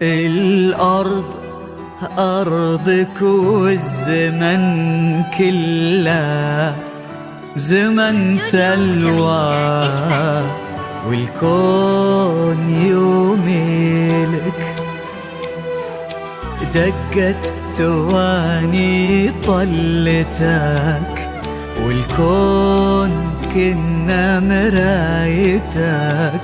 الأرض أرضك والزمن كله زمن سلوى، والكون يوميلك. دقت ثواني طلتك، والكون كنا مرايتك.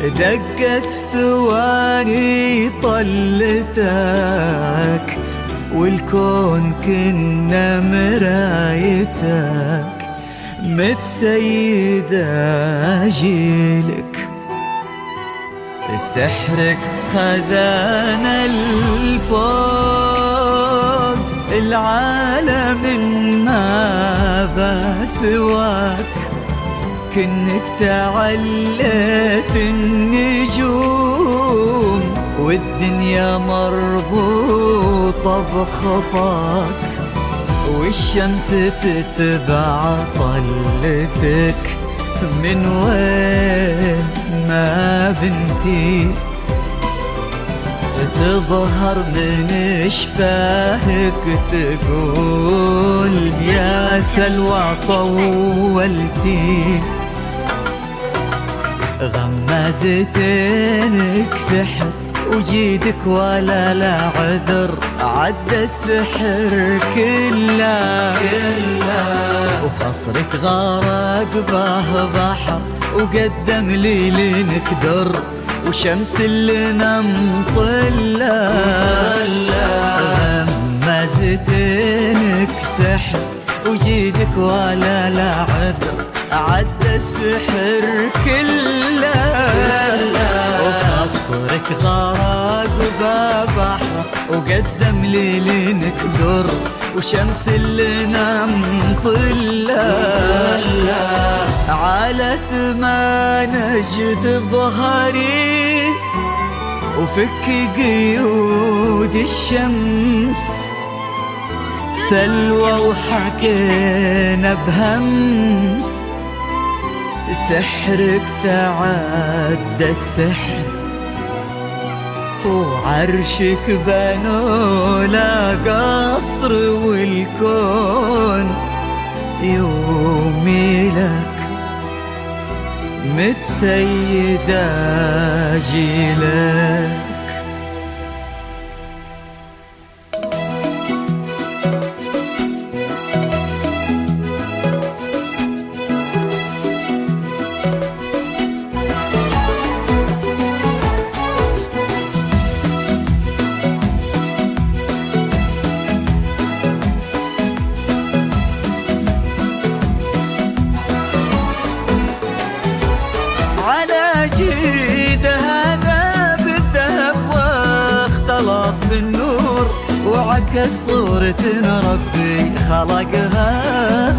دقت ثواني طلتك، والكون كنا مرايتك. متسيدة جيلك، سحرك خذانا الفوق. العالم ما بسواك، كنك تعلت النجوم، والدنيا مربوطة بخطاك، والشمس تتبع طلتك. من وين ما بنتي تظهر من شفاهك، تقول يا سلوى طولتي. غمازتينك سحر وجيدك ولا لا عذر، عدى السحر كله وخصرك غرق به بحر، وقدم ليلك در وشمس اللي نمطلة. غمازتينك سحر وجيدك ولا لا عذر، عدى السحر كله وخصرك غرق ببحر، وقدم ليلك در وشمس اللي نمطلة. على سما نجد ظهري، وفك قيود الشمس. سلوى وحكينا بهمس، سحرك تعدى السحر، وعرشك بنوا لا قصر، والكون يومي لك. متسيدة جيلك. بالنور وعكس صورة ربي خلقها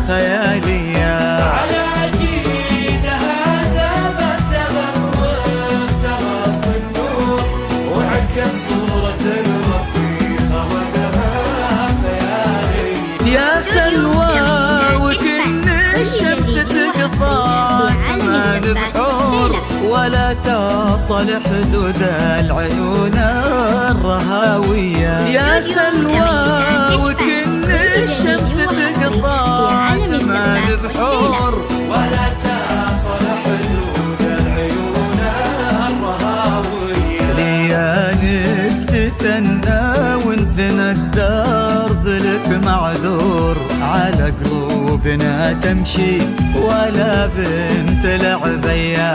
خيالية. على جيد هذا بالذهب واختلط بالنور، وعكس صورة ربي خلقها خيالية. يا سلوى وكن الشمس تقطع ما بحور، ولا تصل حدود العيون الرهاوية. يا سلوى وكن الشمس تقطع ما بحور، ولا تصل حدود العيون الرهاوية. ليانك تثنى وانثنى الدرب لك معذور، على قلوبنا تمشي ولا بنت لعبية.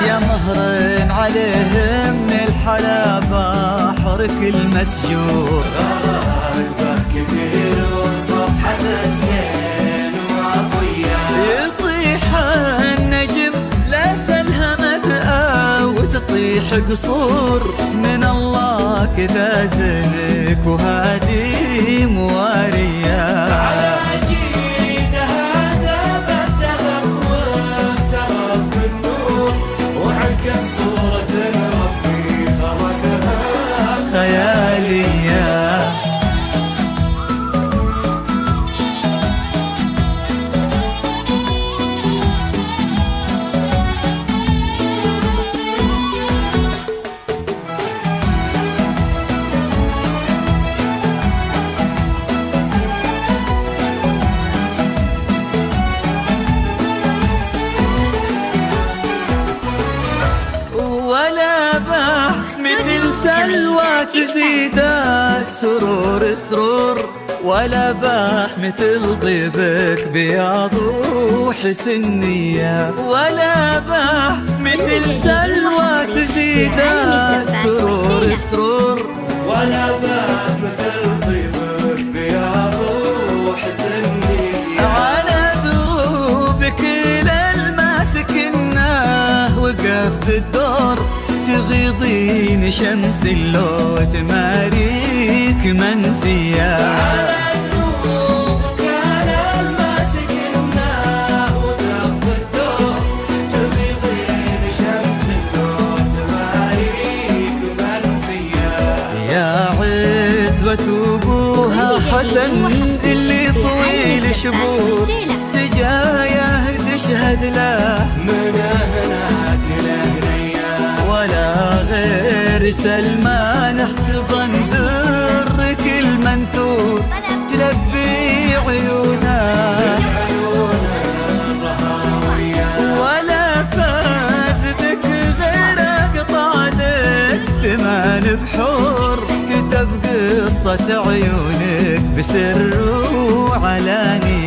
يا مهر عليهم من الحلا بحرك المسجور، غرائبه كثير وصفحة الزين وعطية. يطيح النجم لا سلهمت أو تطيح قصور، من الله كذا زنك وهادي موارية. خيالية. سلوى تزيد السرور سرور، ولا باح مثل ضيبك بياض وحسن نية، ولا باح مثل سلوى تزيد السرور سرور، ولا باح مثل ضيبك بياض وحسن نية. على دروبك للماسكناه وقف بالدور، تغيضين شمس اللو تماريك منفية. على دروبك للماسكناه وقف بالدور، تغيضين شمس اللو تماريك منفية. يا عزوة أبوها حسن اللي طويل شبور، سجاياه تشهد له من هناك لهنيا، ولا غير سلمان احتضن درك المنثور، تلبي عيونا ولا فازتك غير قطع لك 8 بحور، كتب قصة عيونك بسر وعلانية.